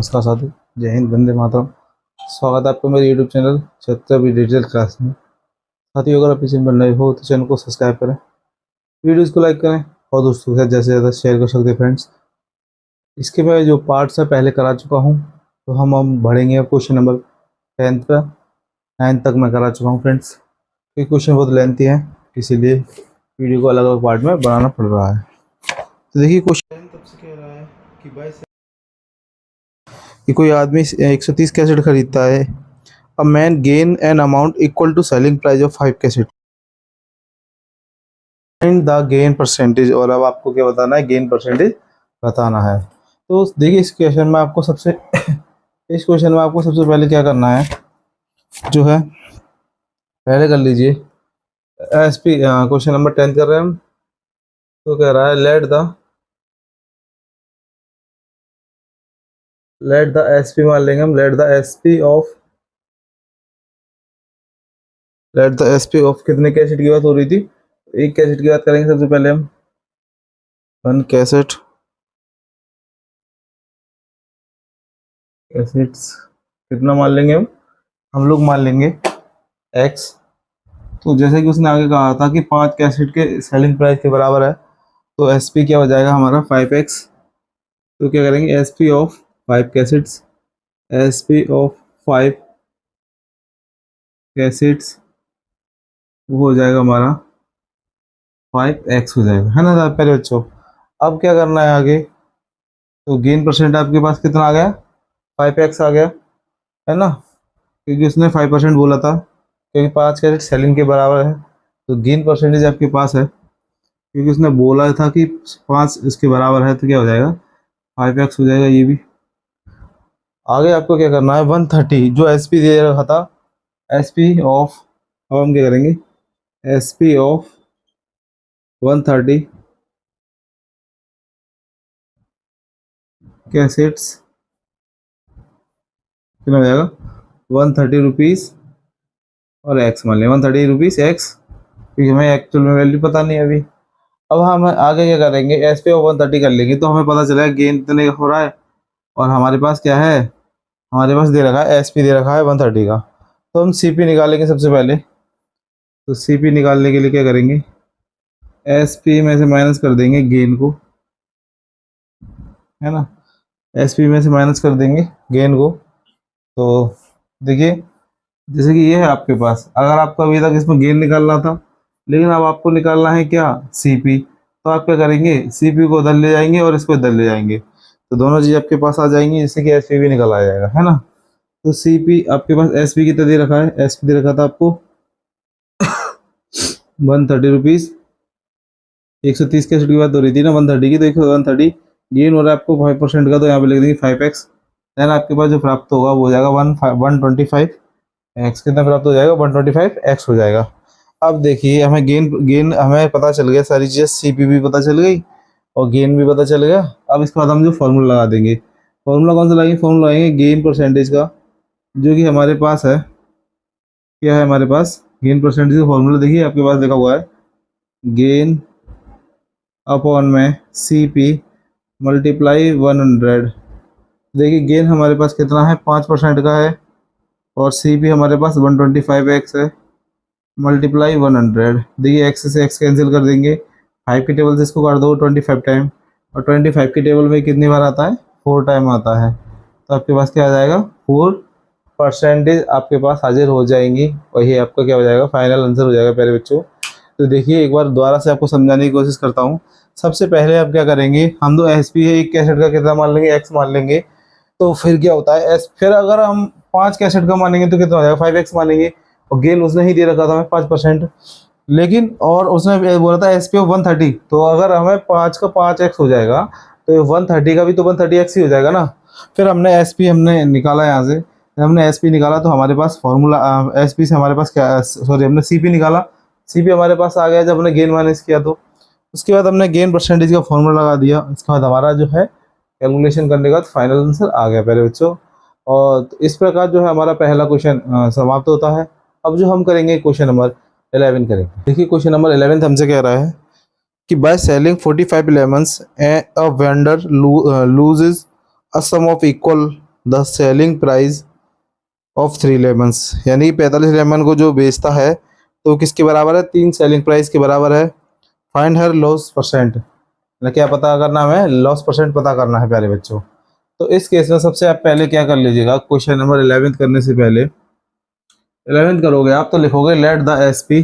नमस्कार साथी, जय हिंद, वंदे मातरम। स्वागत है आपका मेरे YouTube channel Chhatrapati digital class में। साथियों, अगर आप इस चैनल पर नए हो तो चैनल को सब्सक्राइब करें, वीडियोस को लाइक करें और दोस्तों के साथ जैसे ज़्यादा शेयर कर सकते हैं फ्रेंड्स। इसके मैं जो पार्ट्स है पहले करा चुका हूँ, तो हम बढ़ेंगे क्वेश्चन नंबर 10th पर। 9th तक मैं करा चुका हूँ फ्रेंड्स। ये क्वेश्चन बहुत लेंथी है, इसीलिए वीडियो को अलग अलग पार्ट में बनाना पड़ रहा है। तो देखिए क्वेश्चन तब से कह रहा है कि कोई आदमी 130 कैसेट खरीदता है। A man gain an amount equal to selling price of 5 cassette. Find the gain percentage. और अब आपको क्या बताना है? गेन परसेंटेज बताना है। तो देखिए इस क्वेश्चन में आपको सबसे पहले क्या करना है, जो है पहले कर लीजिए एसपी। क्वेश्चन नंबर 10 कर रहे हैं हम। तो कह रहा है लेट द एसपी मान लेंगे हम। लेट द एसपी ऑफ कितने कैसेट की बात हो रही थी? एक कैसेट की बात करेंगे सबसे पहले हम। 1 कैसेट कैसेट्स कितना मान लेंगे हम लोग मान लेंगे x। तो जैसे कि उसने आगे कहा था कि 5 कैसेट के सेलिंग प्राइस के बराबर है, तो एसपी क्या हो जाएगा हमारा 5x। तो क्या करेंगे? SP of 5 cassettes, SP of 5 cassettes वो हो जाएगा हमारा 5x हो जाएगा, है ना पहले बच्चों। अब क्या करना है आगे? तो गेन परसेंट आपके पास कितना आ गया? 5x आ गया, है ना, क्योंकि उसने 5% बोला था, क्योंकि 5 कैरेट सेलिंग के बराबर है। तो गेन परसेंटेज आपके पास है, क्योंकि उसने बोला था कि 5 इसके बराबर है, तो क्या हो जाएगा? 5x हो जाएगा ये भी। आगे आपको क्या करना है? 130 जो एसपी दे रखा था, एसपी ऑफ, अब हम क्या करेंगे? एसपी ऑफ 130 कैसेट्स कितना हो जाएगा? 130 रुपीज़ और एक्स मान लें 130 रुपीज़ एक्स, क्योंकि हमें एक्चुअल में वैल्यू पता नहीं है अभी। अब हम आगे क्या करेंगे? एस पे 130 कर लेंगे, तो हमें पता चलेगा गेन इतने का हो रहा है। और हमारे पास क्या है? हमारे पास दे रखा है एस पी दे रखा है 130 का। तो हम सी पी निकालेंगे सबसे पहले। तो सी पी निकालने के लिए क्या करेंगे? एस पी में से माइनस कर देंगे गेन को, है ना। एस पी में से माइनस कर देंगे गेन को। तो देखिए जैसे कि ये है आपके पास, अगर आपको अभी तक इसमें गेन निकालना था, लेकिन अब आपको निकालना है क्या? सीपी। तो आप क्या करेंगे? सीपी को उधर ले जाएंगे और इसको इधर ले जाएंगे, तो दोनों चीज़ आपके पास आ जाएंगी, जिससे कि एसपी भी निकल आ जाएगा, है ना। तो सीपी आपके पास एसपी कितना दे रखा है? एसपी दे रखा था आपको 130 रुपीज़। 130 कैसेट की बात हो रही थी ना 130 की, तो 130 गेन हो रहा है आपको 5% का, तो यहाँ पे लिख देंगे 5x। देन आपके पास जो प्राप्त होगा वो हो जाएगा 125 एक्स। कितना प्राप्त हो जाएगा? 125 एक्स हो जाएगा। अब देखिए हमें गेन गेन हमें पता चल गया, सारी चीज़ें सीपी भी पता चल गई और गेन भी पता चल गया। अब इसके बाद हम जो फॉर्मूला लगा देंगे, फॉर्मूला कौन सा लगाएंगे? फॉर्मूला लगाएंगे गेन परसेंटेज का, जो कि हमारे पास है। क्या है हमारे पास? गेन परसेंटेज का फॉर्मूला देखिए आपके पास लिखा हुआ है, गेन अपॉन में सी पी मल्टीप्लाई 100। देखिए गेन हमारे पास कितना है? 5% का है, और सी पी हमारे पास 125x है मल्टीप्लाई 100। देखिए एक्स से एक्स कैंसिल कर देंगे, 5 के टेबल से इसको काट दो 25 टाइम, और 25 के टेबल में कितनी बार आता है? 4 टाइम आता है। तो आपके पास क्या आ जाएगा? 4% आपके पास हाजिर हो जाएंगी, वही आपका क्या हो जाएगा? फाइनल आंसर हो जाएगा प्यारे बच्चों। तो देखिए एक बार दोबारा से आपको समझाने की कोशिश करता हूँ। सबसे पहले आप क्या करेंगे? हम तो एस पी है, एक कैसेट का कितना मान लेंगे? एक्स मान लेंगे। तो फिर क्या होता है एस, फिर अगर हम 5 कैसेट का मानेंगे तो कितना हो जाएगा? 5x मानेंगे। और गेन उसने ही दे रखा था हमें 5%, लेकिन और उसने बोला था एस पी ऑफ 130, तो अगर हमें 5 का 5x हो जाएगा, तो 130 का भी तो 130x ही हो जाएगा ना। फिर हमने एस पी हमने निकाला यहाँ से, हमने एस पी निकाला, तो हमारे पास फॉर्मूला एस पी से हमारे पास क्या, सॉरी हमने सी पी निकाला, सी पी हमारे पास आ गया जब हमने गेन माइनस किया। तो उसके बाद हमने गेन परसेंटेज का फॉर्मूला लगा दिया। इसके बाद हमारा जो है कैलकुलेशन करने के बाद फाइनल आंसर आ गया प्यारे बच्चों। और इस प्रकार जो है हमारा पहला क्वेश्चन समाप्त होता है। अब जो हम करेंगे क्वेश्चन नंबर 11 करेंगे। देखिए क्वेश्चन नंबर 11 हमसे कह रहा है कि by selling 45 lemons a vendor loses a sum of equal the selling price of 3 lemons, यानी 45 लेमन को जो बेचता है तो किसके बराबर है, 3 सेलिंग प्राइस के बराबर है। फाइंड हर लॉस परसेंट, मतलब क्या पता करना है, लॉस परसेंट पता करना है प्यारे बच्चों। तो इस केस में सबसे आप पहले क्या कर लीजिएगा, क्वेश्चन नंबर 11 करने से पहले 11 करोगे आप तो लिखोगे लेट द एसपी।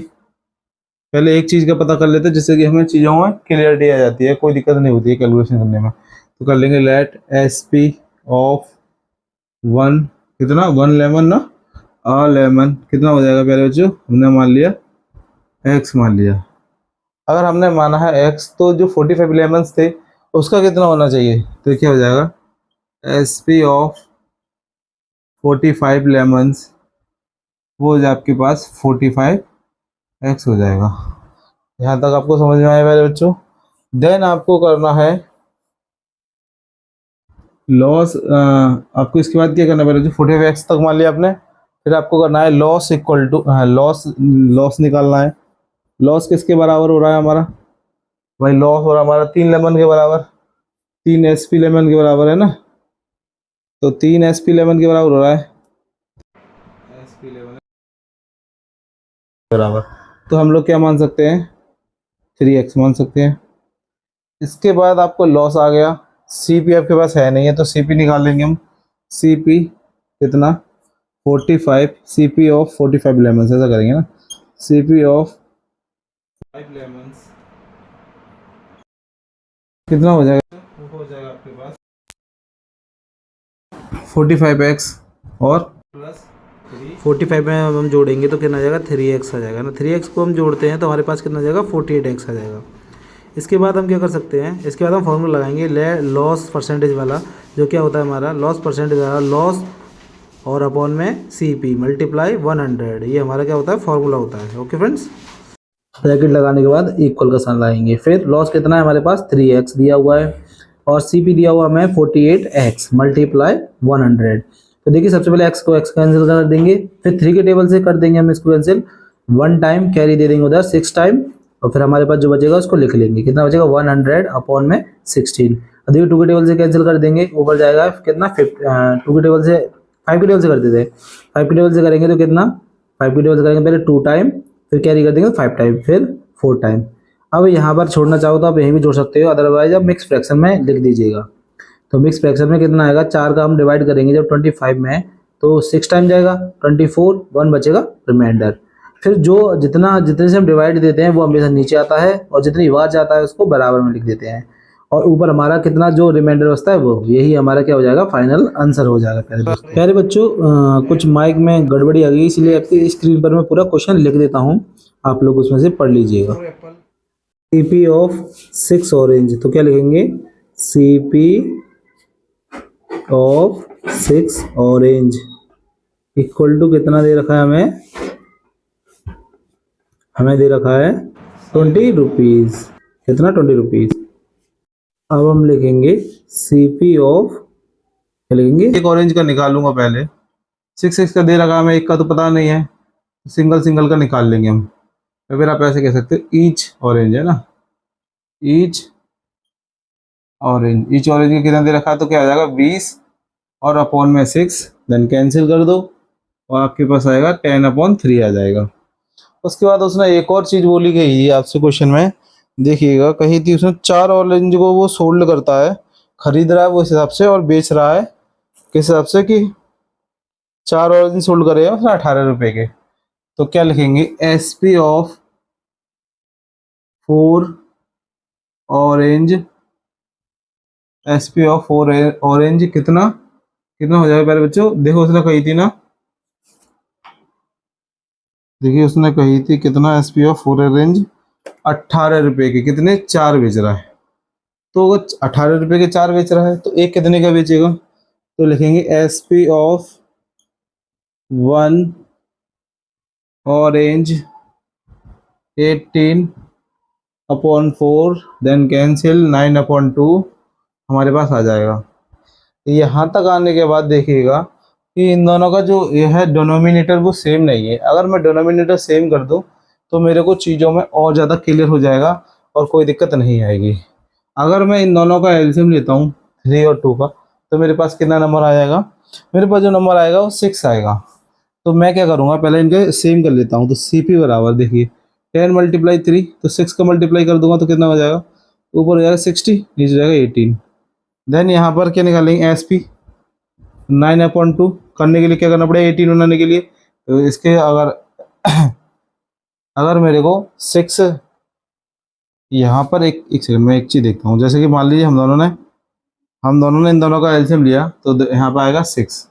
पहले एक चीज़ का पता कर लेते हैं जिससे कि हमें चीज़ों में क्लियरिटी आ जाती है, कोई दिक्कत नहीं होती है कैलकुलेशन करने में। तो कर लेंगे लेट एसपी ऑफ 1, कितना 1 लेमन ना, आ लेमन कितना हो जाएगा प्यारे बच्चों, हमने मान लिया एक्स मान लिया। अगर हमने माना है एक्स तो जो 45 लेमन्स थे उसका कितना होना चाहिए, तो क्या हो जाएगा एस पी ऑफ 45 लेमन्स, वो हो जाए आपके पास 45 एक्स हो जाएगा। यहाँ तक आपको समझ में आया मेरे बच्चों। देन आपको करना है लॉस, आपको इसके बाद क्या करना है मेरे बच्चों, 45 एक्स तक मान लिया आपने, फिर आपको करना है loss equal to loss, loss निकालना है। लॉस किसके बराबर हो रहा है हमारा भाई, लॉस हो रहा है हमारा 3 लेमन के बराबर, 3 एसपी लेमन के बराबर है ना, तो 3 एसपी लेमन के बराबर हो रहा है, एसपी लेमन बराबर, तो हम लोग क्या मान सकते हैं 3x मान सकते हैं। इसके बाद आपको लॉस आ गया, सीपी आपके पास है नहीं है तो सीपी निकाल लेंगे हम। सीपी कितना 45, सीपी ऑफ 45 लेमन, ऐसा करेंगे ना, सीपी ऑफ 5 लेमन कितना हो जाएगा, वो हो जाएगा आपके पास 45x और प्लस 45 में हम जोड़ेंगे तो कितना आ जाएगा 3x आ जाएगा ना, 3x को हम जोड़ते हैं तो हमारे पास कितना आ जाएगा 48x आ जाएगा। इसके बाद हम क्या कर सकते हैं, इसके बाद हम फॉर्मूला लगाएंगे लॉस परसेंटेज वाला, जो क्या होता है हमारा लॉस परसेंटेज वाला, लॉस और अपॉन में सी पी मल्टीप्लाई 100, ये हमारा क्या होता है फॉर्मूला होता है। ओके फ्रेंड्स, ब्रैकेट लगाने के बाद इक्वल का साइन लगाएंगे। फिर लॉस कितना है हमारे पास 3x दिया हुआ है और सी पी दिया हुआ हमें 48x मल्टीप्लाई 100। तो देखिए सबसे पहले x को x कैंसिल कर देंगे, फिर 3 के टेबल से कर देंगे हम इसको कैंसिल, 1 टाइम कैरी दे देंगे उधर 6 टाइम, और फिर हमारे पास जो बचेगा उसको लिख लेंगे, कितना बचेगा 100 अपॉन में 16। देखिए 2 के टेबल से कैंसिल कर देंगे, ऊपर जाएगा कितना 2 के टेबल से 5 के टेबल से कर देते हैं, 5 के टेबल से करेंगे तो कितना 5 के टेबल से करेंगे पहले 2 टाइम, फिर कैरी कर देंगे 5 टाइम, फिर 4 टाइम। अब यहाँ पर छोड़ना चाहो तो आप यहीं भी जोड़ सकते हो, अदरवाइज आप मिक्स फ्रैक्शन में लिख दीजिएगा। तो मिक्स फ्रैक्शन में कितना आएगा, 4 का हम डिवाइड करेंगे जब 25 में तो 6 टाइम जाएगा 24, 1 बचेगा रिमाइंडर। फिर जो जितने से हम डिवाइड देते हैं वो हमेशा नीचे आता है और जितनी बार जाता है उसको बराबर में लिख देते हैं, और ऊपर हमारा कितना जो रिमाइंडर बचता है वो यही हमारा क्या हो जाएगा फाइनल आंसर हो जाएगा। प्यारे बच्चों कुछ माइक में गड़बड़ी आ गई इसलिए आपकी स्क्रीन पर मैं पूरा क्वेश्चन लिख देता हूँ, आप लोग उसमें से पढ़ लीजिएगा। सीपी ऑफ 6 ऑरेंज, तो क्या लिखेंगे CP of 6 orange equal to कितना दे रखा है हमें दे रखा है 20 रुपीज़, कितना 20 रुपीज़। अब हम लिखेंगे सीपी ऑफ, क्या लिखेंगे एक ऑरेंज का निकालूंगा पहले, 6 का दे रखा है, हमें एक का तो पता नहीं है, सिंगल सिंगल का निकाल लेंगे हम। तो फिर आप ऐसे कह सकते हो ईच ऑरेंज है ना, ईच ऑरेंज, ईच ऑरेंज का कितना दे रखा है तो क्या आ जाएगा 20 और अपॉन में 6, देन कैंसिल कर दो और आपके पास आएगा 10/3 आ जाएगा। उसके बाद उसने एक और चीज़ बोली गई है आपसे क्वेश्चन में, देखिएगा कही थी उसने 4 ऑरेंज को वो सोल्ड करता है, खरीद रहा है वो इस हिसाब से और बेच रहा है किस हिसाब से कि 4 ऑरेंज सोल्ड करे उसने 18 रुपए के। तो क्या लिखेंगे S P of 4 orange, S P of 4 orange कितना कितना हो जाएगा पहले बच्चों, देखो उसने कही थी ना, देखिए उसने कही थी कितना एस पी ऑफ 4 ऑरेंज 18 रुपए के, कितने 4 बेच रहा है, तो अगर 18 रुपए के 4 बेच रहा है तो एक कितने का बेचेगा, तो लिखेंगे S P of 1 orange 18/4 then cancel 9/2 हमारे पास आ जाएगा। यहाँ तक आने के बाद देखिएगा कि इन दोनों का जो ये है डोनोमिनेटर वो सेम नहीं है। अगर मैं डोनोमिनेटर सेम कर दूँ तो मेरे को चीज़ों में और ज़्यादा क्लियर हो जाएगा और कोई दिक्कत नहीं आएगी। अगर मैं इन दोनों का एलसीएम लेता हूँ 3 और 2 का, तो मेरे पास कितना नंबर आ जाएगा, मेरे पास जो नंबर आएगा वो 6 आएगा। तो मैं क्या करूँगा, पहले इनके सेम कर लेता हूँ। तो सी पी बराबर देखिए 10 मल्टीप्लाई 3, तो 6 का मल्टीप्लाई कर दूंगा तो कितना हो जाएगा, ऊपर हो जाएगा 60, नीचे जाएगा 18। देन यहाँ पर क्या निकालेंगे, एस पी 9/2 करने के लिए क्या करना पड़ेगा, 18 बनाने के लिए। तो इसके अगर अगर मेरे को 6, यहाँ पर एक सेकंड में एक चीज़ देखता हूँ। जैसे कि मान लीजिए हम दोनों ने इन दोनों का एलसीएम लिया, तो यहाँ पर आएगा 6।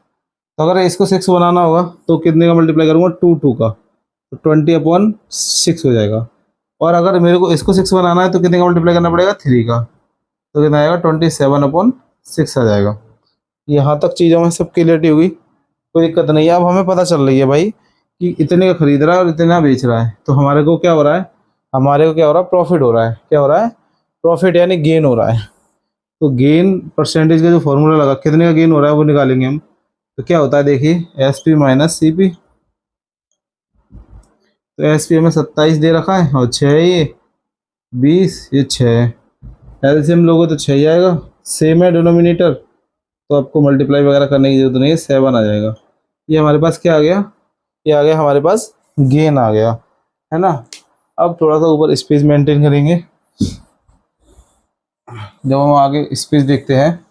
तो अगर इसको 6 बनाना होगा तो कितने का मल्टीप्लाई करूँगा, 2 का, तो 20/6 हो जाएगा। और अगर मेरे को इसको 6 बनाना है तो कितने का मल्टीप्लाई करना पड़ेगा, 3 का, तो कितना आएगा, 27/6 आ जाएगा। यहाँ तक चीज़ों में सब क्लियरिटी होगी, कोई दिक्कत नहीं है। अब हमें पता चल रही है भाई कि इतने का खरीद रहा है और इतना बेच रहा है, तो हमारे को क्या हो रहा है, प्रॉफिट हो रहा है। क्या हो रहा है, प्रॉफिट यानी गेन हो रहा है। तो गेन परसेंटेज का जो फॉर्मूला लगा, कितने का गेन हो रहा है वो निकालेंगे हम। तो क्या होता है देखिए, S P minus C P. तो एस पी हमें 27 दे रखा है और 6 ये 20, ये 6, एलसीएम लोगे तो 6 ही आएगा, सेम है डिनोमिनेटर, तो आपको मल्टीप्लाई वगैरह करने की जरूरत नहीं है, 7 आ जाएगा। ये हमारे पास क्या आ गया, ये आ गया हमारे पास गेन आ गया, है ना। अब थोड़ा सा ऊपर स्पेस मेंटेन करेंगे। जब हम आगे स्पेस देखते हैं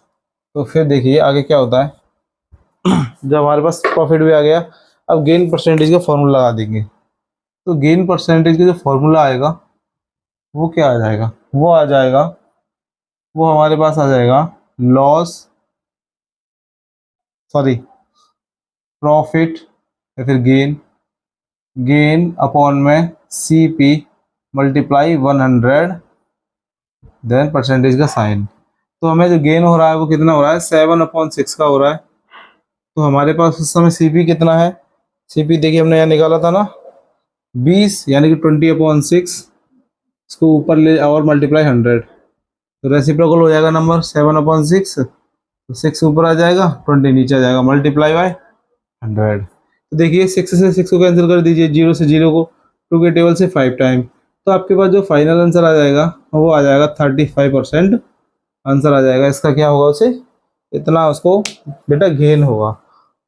तो फिर देखिए आगे क्या होता है। जब हमारे पास प्रॉफिट भी आ गया, अब गेन परसेंटेज का फॉर्मूला लगा देंगे। तो गेन परसेंटेज का जो फॉर्मूला आएगा वो क्या आ जाएगा, वो हमारे पास आ जाएगा प्रॉफिट या फिर गेन अपॉन में C P multiply 100, then percentage का साइन। तो हमें जो गेन हो रहा है वो कितना हो रहा है, 7/6 का हो रहा है। तो हमारे पास उस समय सी पी कितना है, सी पी देखिए हमने यहाँ निकाला था ना 20, यानी कि 20/6, इसको ऊपर ले और मल्टीप्लाई 100, तो रेसिप्रोकल हो जाएगा नंबर 7/6, तो 6 ऊपर आ जाएगा, 20 नीचे आ जाएगा, मल्टीप्लाई बाय 100। तो देखिए 6 से 6 को कैंसिल कर दीजिए, 0 से 0 को, 2 के टेबल से 5 टाइम, तो आपके पास जो फाइनल आंसर आ जाएगा वो आ जाएगा 35% आंसर आ जाएगा। इसका क्या होगा, उसे इतना उसको बेटा गेन होगा।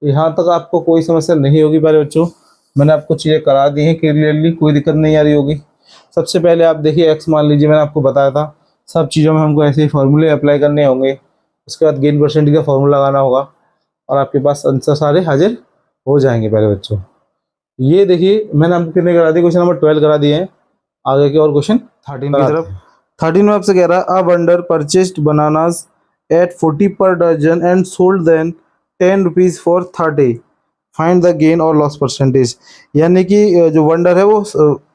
यहाँ तक आपको कोई समस्या नहीं होगी प्यारे बच्चों, मैंने आपको चीज़ें करा दी हैं क्लियरली, कोई दिक्कत नहीं आ रही होगी। सबसे पहले आप देखिए एक्स मान लीजिए, मैंने आपको बताया था सब चीज़ों में हमको ऐसे ही फॉर्मूले अप्लाई करने होंगे। उसके बाद गेन परसेंटेज का फॉर्मूला लगाना होगा और आपके पास आंसर सारे हाजिर हो जाएंगे प्यारे बच्चों। ये देखिए मैंने आपको कितने करा दिए, क्वेश्चन नंबर 12 करा दिए हैं। आगे के और क्वेश्चन 13 की तरफ। 13 में आपसे कह रहा है, a vendor purchased bananas at 40 per dozen and sold then 10 rupees for 30, find the gain और लॉस परसेंटेज। यानी कि जो वेंडर है वो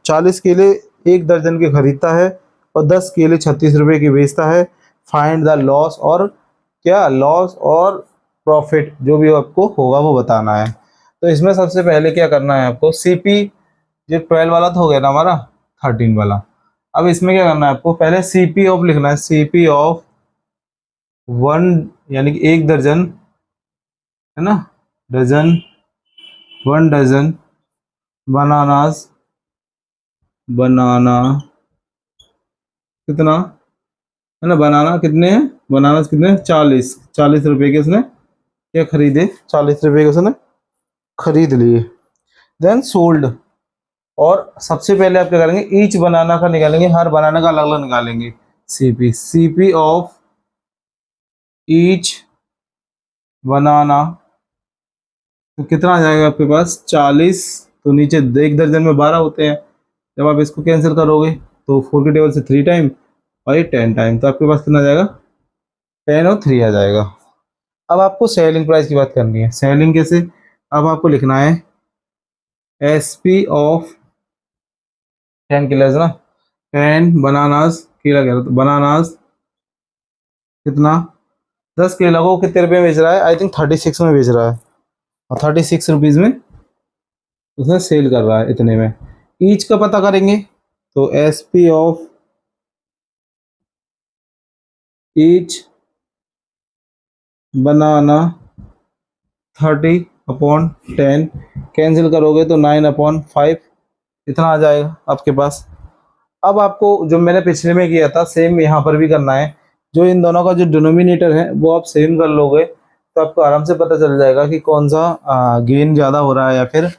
40 केले एक दर्जन के खरीदता है और 10 केले 36 रुपये की बेचता है। फाइंड द लॉस, और क्या लॉस और प्रॉफिट जो भी आपको होगा वो बताना है। तो इसमें सबसे पहले क्या करना है आपको, सीपी जो 12 वाला तो हो गया ना हमारा, 13 वाला। अब इसमें क्या करना है आपको, पहले सीपी ऑफ लिखना है, सीपी ऑफ 1 यानी कि एक दर्जन, है ना, डजन, 1 डजन बनाना कितना है ना, बनाना कितने हैं, बनाना कितने, 40 रुपए के उसने क्या खरीदे, 40 रुपए के उसने खरीद लिए। देन सोल्ड, और सबसे पहले आप क्या करेंगे, ईच बनाना का निकालेंगे, हर बनाना का अलग अलग निकालेंगे। सीपी ऑफ ईच बनाना, तो कितना आ जाएगा आपके पास, 40, तो नीचे एक दर्जन में 12 होते हैं, जब आप इसको कैंसिल करोगे तो 4 के टेबल से 3 टाइम और ये 10 टाइम, तो आपके पास कितना आ जाएगा, 10 और 3 आ जाएगा। अब आपको सेलिंग प्राइस की बात करनी है। सेलिंग कैसे, अब आपको लिखना है एस पी ऑफ 10 किलोज ना, 10 बनानास, किला कह रहा था, बनानास कितना, 10 केला को कितने रुपये में बेच रहा है, आई थिंक 36 में बेच रहा है, और 36 रुपीज़ में उसने सेल कर रहा है, इतने में। ईच का पता करेंगे, तो S P of each banana 30/10, cancel करोगे तो 9/5, इतना आ जाएगा आपके पास। अब आपको जो मैंने पिछले में किया था सेम यहाँ पर भी करना है। जो इन दोनों का जो डिनोमिनेटर है वो आप सेम कर लोगे तो आपको आराम से पता चल जाएगा कि कौन सा गेन ज़्यादा हो रहा है या फिर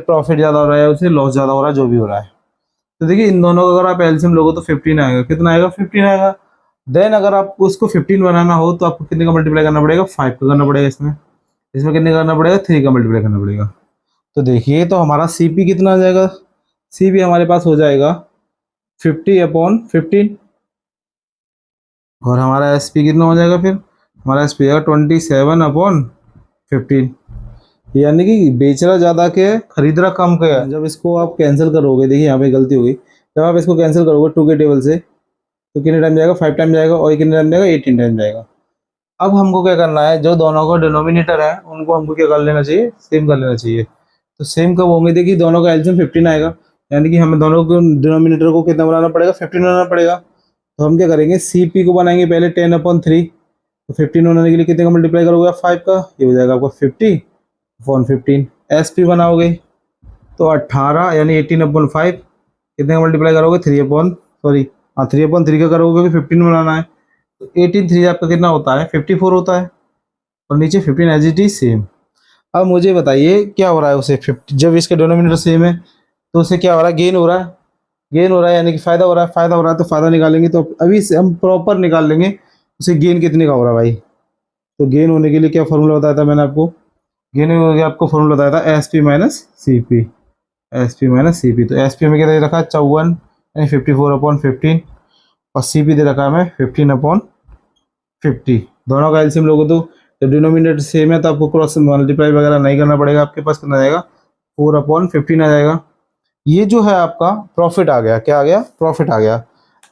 प्रॉफिट ज़्यादा हो रहा है या उसे लॉस ज़्यादा हो रहा है, जो भी हो रहा है। तो देखिए इन दोनों का अगर आप एलसीएम लोगे तो 15 आएगा। कितना आएगा? 15 आएगा। देन अगर आपको उसको 15 बनाना हो तो आपको कितने का मल्टीप्लाई करना पड़ेगा? 5 का करना पड़ेगा। इसमें इसमें कितने का करना पड़ेगा? 3 का मल्टीप्लाई करना पड़ेगा। तो देखिए तो हमारा सीपी कितना आ जाएगा? सीपी हमारे पास हो जाएगा 50/15 और हमारा एसपी कितना हो जाएगा? फिर हमारा एसपी आएगा 27/15, यानी कि बेच रहा ज़्यादा के खरीद रहा कम का है। जब इसको आप कैंसिल करोगे, देखिए यहाँ पे गलती हो गई, जब आप इसको कैंसिल करोगे 2 के टेबल से तो कितने टाइम जाएगा? 5 टाइम जाएगा। और ये कितने टाइम जाएगा? 18 टाइम जाएगा। अब हमको क्या करना है, जो दोनों का डिनोमिनेटर है उनको हमको क्या कर लेना चाहिए? सेम कर लेना चाहिए। तो सेम कब होंगे? देखिए दोनों का एलसीएम 15 आएगा, यानी कि हमें दोनों को डिनोमिनेटर को कितना बनाना पड़ेगा? 15 बनाना पड़ेगा। तो हम क्या करेंगे? सीपी को बनाएंगे पहले 10/3। तो 15 बनाने के लिए कितने का मल्टीप्लाई करोगे आप? 5 का। ये हो जाएगा आपका 50/15। एसपी बनाओगे तो 18 यानी 18/5 कितने का मल्टीप्लाई करोगे? 3/3 का करोगे क्योंकि 15 बनाना है। तो 18 3 आपका कितना होता है? 54 होता है। और नीचे 15 एज इट इज सेम। अब मुझे बताइए क्या हो रहा है उसे 50, जब इसके डिनोमिनेटर सेम है तो उसे क्या हो रहा है? गेन हो रहा है। गेन हो रहा है यानी कि फ़ायदा हो रहा है। फ़ायदा हो रहा है तो फ़ायदा निकालेंगे। तो अभी से हम प्रॉपर निकाल लेंगे उसे गेन कितने का हो रहा है भाई। तो गेन होने के लिए क्या फॉर्मूला बताया था मैंने आपको? गेन होने के लिए आपको फॉर्मूला बताया था S P minus C P. S P minus C P. तो एस पी में क्या दे रखा है? 54 यानी 54/15 और सी पी दे रखा है हमें 15/50। दोनों का एलसीएम लोगे तो जब डिनोमिनेटर सेम है तो आपको क्रॉस मल्टीप्लाई वगैरह नहीं करना पड़ेगा। आपके पास कितना जाएगा? 4/15 आ जाएगा। ये जो है आपका प्रॉफिट आ गया। क्या आ गया? प्रॉफिट आ गया।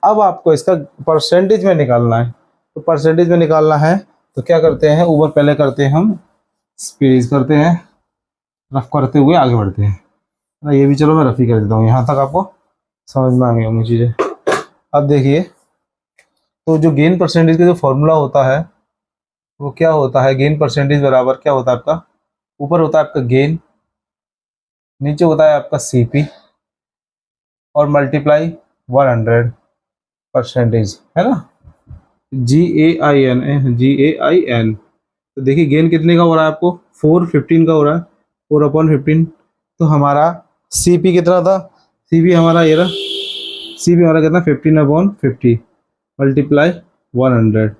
अब आपको इसका परसेंटेज में निकालना है। तो परसेंटेज में निकालना है तो क्या करते हैं? ऊपर पहले करते हैं हम स्पेस करते हैं, रफ करते हुए आगे बढ़ते हैं ना। ये भी चलो मैं रफ ही कर देता हूँ, यहाँ तक आपको समझ में आ गई होंगी चीज़ें। अब देखिए तो जो गेन परसेंटेज का जो फॉर्मूला होता है वो क्या होता है? गेन परसेंटेज बराबर क्या होता है आपका? ऊपर होता है आपका गेन, नीचे होता है आपका सीपी और मल्टीप्लाई 100% है ना। GAIN। तो देखिए गेन कितने का हो रहा है आपको? 4/15 का हो रहा है। 4/15। तो हमारा सीपी कितना था? सीपी हमारा ये रहा। सीपी हमारा कितना? 15/50 मल्टीप्लाई 100।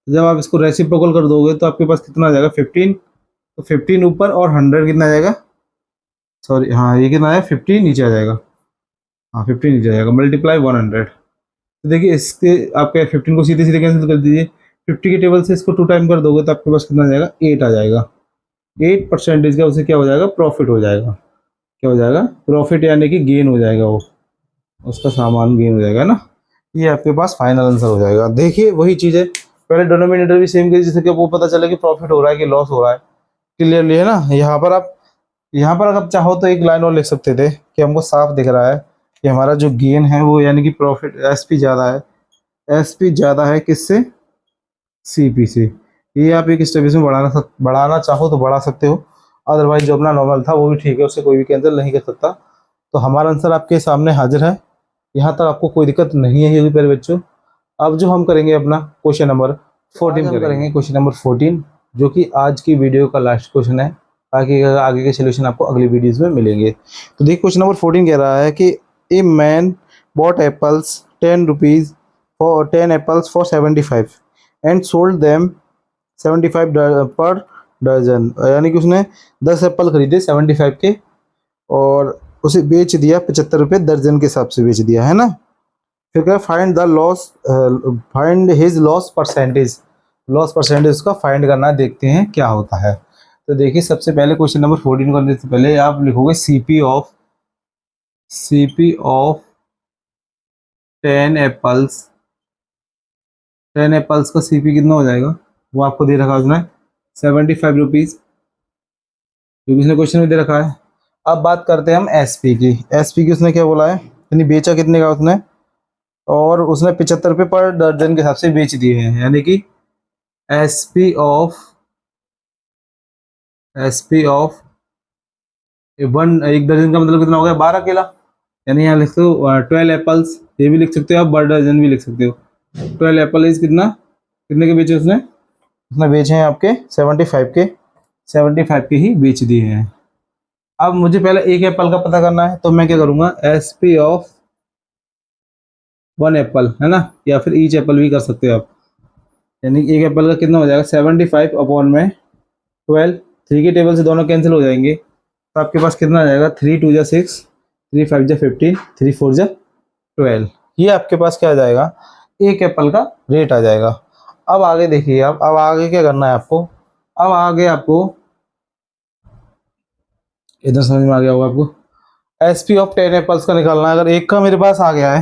जब आप इसको रेसिप्रोकल कर दोगे तो आपके पास कितना आ जाएगा? 15। तो 15 ऊपर और 100 कितना आ जाएगा? सॉरी हाँ, ये कितना आया? 50 नीचे आ जाएगा। हाँ 50 नीचे आ जाएगा मल्टीप्लाई 100। तो देखिए इसके आपके 15 को सीधे सीधे कैंसिल कर दीजिए। 50 के टेबल से इसको 2 टाइम कर दोगे तो आपके पास कितना आ जाएगा? 8 आ जाएगा। 8% का उसे क्या हो जाएगा? प्रॉफिट हो जाएगा। क्या हो जाएगा? प्रॉफिट यानी कि गेन हो जाएगा, वो उसका सामान गेन हो जाएगा ना। ये आपके पास फाइनल आंसर हो जाएगा। देखिए वही चीज़ है, पहले डिनोमिनेटर भी सेम करिए जिससे कि वो पता चले कि प्रॉफिट हो रहा है कि लॉस हो रहा है। क्लियरली है ना। यहाँ पर अगर आप चाहो तो एक लाइन और लिख सकते थे कि हमको साफ दिख रहा है कि हमारा जो गेन है वो यानी कि प्रॉफिट एसपी ज़्यादा है। एसपी ज़्यादा है किससे? सीपी से। ये आप एक स्टेप इसमें बढ़ाना चाहो तो बढ़ा सकते हो, अदरवाइज जो अपना नॉर्मल था वो भी ठीक है, उससे कोई भी कैंसिल नहीं कर सकता। तो हमारा आंसर आपके सामने हाजिर है। यहाँ तक आपको कोई दिक्कत नहीं है ये प्यारे बच्चों। अब जो हम करेंगे अपना क्वेश्चन नंबर 14 करेंगे। क्वेश्चन नंबर 14 जो कि आज की वीडियो का लास्ट क्वेश्चन है। बाकी आगे के सोल्यूशन आपको अगली वीडियोज़ में मिलेंगे। तो देखिए क्वेश्चन नंबर 14 कह रहा है कि a man bought apples 10 rupees for 10 apples for 75 and sold them 75 per dozen. यानी कि उसने 10 एप्पल खरीदे 75 के और उसे बेच दिया 75 रुपये दर्जन के हिसाब से बेच दिया, है ना। फिर क्या? Find his loss percentage. Loss percentage उसका फाइंड करना है, देखते हैं क्या होता है। तो देखिए सबसे पहले क्वेश्चन नंबर 14 करने से पहले आप लिखोगे सीपी ऑफ 10 एप्पल्स। 10 एप्पल्स का सीपी कितना हो जाएगा वो आपको दे रखा है उसने 75 रुपीज़, जो कि उसने क्वेश्चन में दे रखा है। अब बात करते हैं हम एसपी की। एसपी की उसने क्या बोला है, यानी बेचा कितने का उसने, और उसने 75 रुपये पर दर्जन के हिसाब से बेच दिए हैं। यानी कि एसपी ऑफ एक दर्जन का मतलब कितना हो गया? 12 केला। यानी यहाँ लिख सकते हो 12 एप्पल्स, ये भी लिख सकते हो आप, पर डजन भी लिख सकते हो। 12 एप्पल इज कितना, कितने के बेचे उसने, उसने बेचे हैं आपके 75 के, 75 के ही बेच दिए हैं। अब मुझे पहले एक एप्पल का पता करना है, तो मैं क्या करूँगा, SP ऑफ 1 एप्पल है ना, या फिर ईच एप्पल भी कर सकते हो आप। यानी कि एक एप्पल का कितना हो जाएगा 75 अपॉन में 12, 3 के टेबल से दोनों कैंसिल हो जाएंगे, तो आपके पास कितना आ जाएगा 3 2 जा 6, 3 5 जा 15, 3 4 जा 12। ये आपके पास क्या आ जाएगा, एक एप्पल का रेट आ जाएगा। अब आगे देखिए आप, अब आगे क्या करना है आपको, अब आगे आपको इधर समझ में आ गया होगा आपको, SP ऑफ 10 एप्पल्स का निकालना है। अगर एक का मेरे पास आ गया है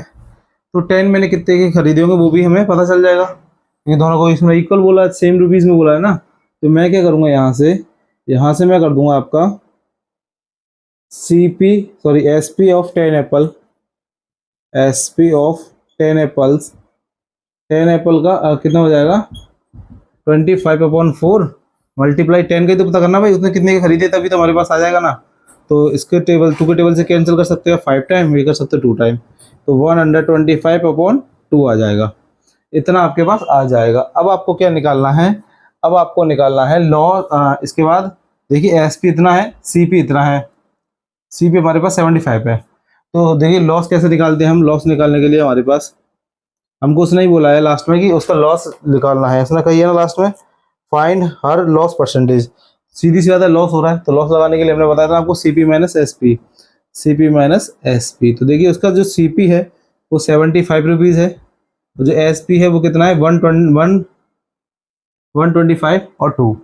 तो 10 मैंने कितने के खरीदे होंगे वो भी हमें पता चल जाएगा, ये दोनों को इसमें इक्वल बोला है, सेम रुपीज़ में बोला है ना। तो मैं क्या करूँगा, यहाँ से मैं कर दूंगा आपका SP of 10 Apple, SP of 10 apples, 10 Apple का कितना हो जाएगा 25 अपॉन 4 मल्टीप्लाई 10 का ही तो पता करना भाई, उसने कितने के खरीदे तभी तो हमारे पास आ जाएगा ना। तो इसके टेबल 2 के टेबल से कैंसिल कर सकते हो 5 टाइम, ये कर सकते हो 2 टाइम, तो 125 अपॉन 2 आ जाएगा, इतना आपके पास आ जाएगा। अब आपको क्या निकालना है, अब आपको निकालना है इसके बाद देखिए SP इतना है, CP इतना है, CP हमारे पास 75 है। तो देखिए लॉस कैसे निकालते हैं हम, लॉस निकालने के लिए हमारे पास, हमको उसने ही बोला है लास्ट में कि उसका लॉस निकालना है, उसने कही है ना लास्ट में, फाइंड हर लॉस परसेंटेज। सीधी सी बात है, लॉस हो रहा है तो लॉस लगाने के लिए हमने बताया था आपको CP minus SP, CP minus SP। तो देखिए उसका जो CP है वो 75 रुपीज़ है, तो जो SP है वो कितना है 125 और 2।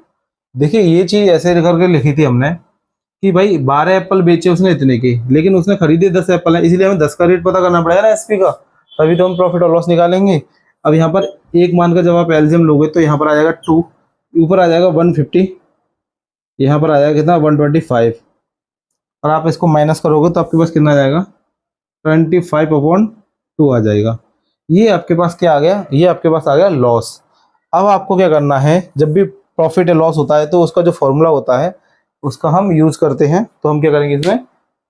देखिए ये चीज़ ऐसे करके लिखी थी हमने कि भाई 12 एप्पल बेचे उसने इतने के, लेकिन उसने खरीदे 10 एप्पल है, इसलिए हमें 10 का रेट पता करना पड़ेगा ना SP का, तभी तो हम प्रॉफिट और लॉस निकालेंगे। अब यहाँ पर एक मान का जब आप एलसीएम लोगे तो यहाँ पर आ जाएगा 2, ऊपर आ जाएगा 150, यहाँ पर आ जाएगा कितना 125, और आप इसको माइनस करोगे तो आपके पास कितना आ जाएगा 25 अपॉन 2 आ जाएगा। ये आपके पास क्या आ गया, ये आपके पास आ गया लॉस। अब आपको क्या करना है, जब भी प्रॉफिट या लॉस होता है तो उसका जो फॉर्मूला होता है उसका हम यूज़ करते हैं। तो हम क्या करेंगे, इसमें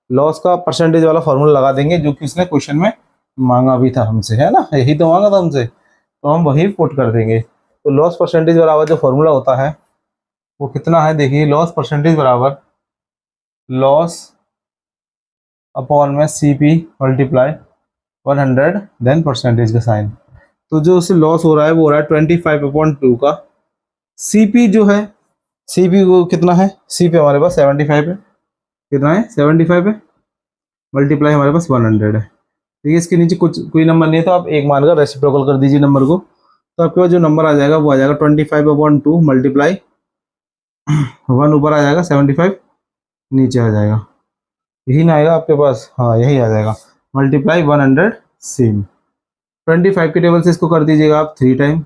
लॉस का परसेंटेज वाला फॉर्मूला लगा देंगे जो कि इसने क्वेश्चन में मांगा भी था हमसे, है ना, यही तो मांगा था हमसे, तो हम वही पुट कर देंगे। तो लॉस परसेंटेज बराबर जो फॉर्मूला होता है वो कितना है, देखिए लॉस परसेंटेज बराबर लॉस अपॉन में CP मल्टीप्लाई 100 देन परसेंटेज का साइन। तो जो उससे लॉस हो रहा है वो हो रहा है 25 अपॉन 2 का। CP जो है, CP को कितना है, CP हमारे पास 75 है, कितना है 75 है, मल्टीप्लाई हमारे पास 100 है। देखिए इसके नीचे कुछ कोई नंबर नहीं है तो आप एक मानकर रेसिप्रोकल कर दीजिए नंबर को, तो आपके पास जो नंबर आ जाएगा वो आ जाएगा 25 अपॉन 2 मल्टीप्लाई 1 ऊपर आ जाएगा, 75 नीचे आ जाएगा, यही ना आएगा आपके पास, हाँ यही आ जाएगा, मल्टीप्लाई 100 सेम। 25 के टेबल से इसको कर दीजिएगा आप 3 टाइम,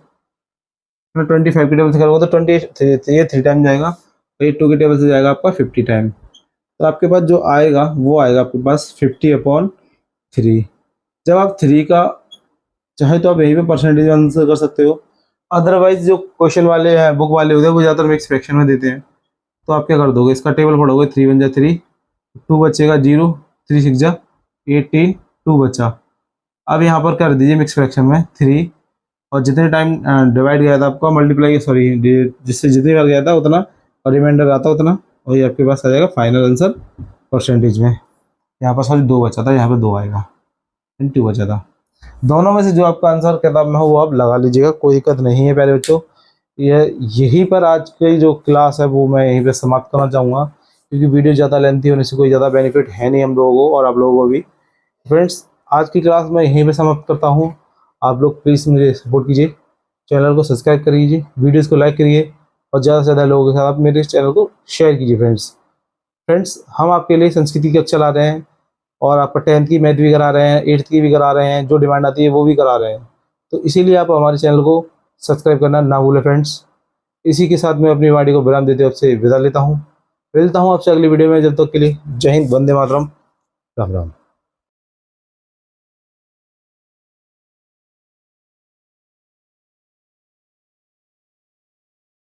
25 के टेबल से करोगे तो 20 ये 3 टाइम जाएगा, और ये 2 के टेबल से जाएगा आपका 50 टाइम। तो आपके पास जो आएगा वो आएगा आपके पास 50 अपॉन 3। जब आप 3 का चाहे तो आप यहीं पे परसेंटेज आंसर कर सकते हो, अदरवाइज जो क्वेश्चन वाले हैं बुक वाले होते हैं वो ज़्यादातर मिक्स फ्रैक्शन में देते हैं। तो आप क्या कर दोगे, इसका टेबल पढ़ोगे, 3 1 जा 3, 2 बचेगा 0, 3 6 जा 18, 2 बचा। अब यहाँ पर कर दीजिए मिक्स फ्रैक्शन में 3, और जितने टाइम डिवाइड गया था आपका मल्टीप्लाई सॉरी जिससे जितनी बार गया था उतना, और रिमाइंडर आता उतना, वही आपके पास आ जाएगा फाइनल आंसर परसेंटेज में। यहाँ पर सॉरी 2 बचा था, यहाँ पर 2 आएगा, 2 बचा था। दोनों में से जो आपका आंसर किताब में हो वो आप लगा लीजिएगा, कोई दिक्कत नहीं है प्यारे बच्चों। यहीं पर आज की जो क्लास है वो मैं यहीं पे समाप्त करना चाहूँगा, क्योंकि वीडियो ज़्यादा लेंथी होने से कोई ज़्यादा बेनिफिट है नहीं हम लोगों को और आप लोगों को भी। फ्रेंड्स आज की क्लास मैं यहीं पे समाप्त करता हूँ, आप लोग प्लीज़ मुझे सपोर्ट कीजिए, चैनल को सब्सक्राइब करिए, वीडियोज़ को लाइक करिए, और ज़्यादा से ज़्यादा लोगों के साथ आप मेरे इस चैनल को शेयर कीजिए। फ्रेंड्स हम आपके लिए संस्कृति की कक्षा ला रहे हैं, और आपका 10th की मैथ भी करा रहे हैं, 8th की भी करा रहे हैं, जो डिमांड आती है वो भी करा रहे हैं। तो इसीलिए आप हमारे चैनल को सब्सक्राइब करना ना भूलें फ्रेंड्स। इसी के साथ मैं अपनी वाणी को विराम देते आपसे विदा लेता हूँ, मिलता हूँ आपसे अगली वीडियो में, जब तक के लिए जय हिंद, वंदे मातरम, राम राम।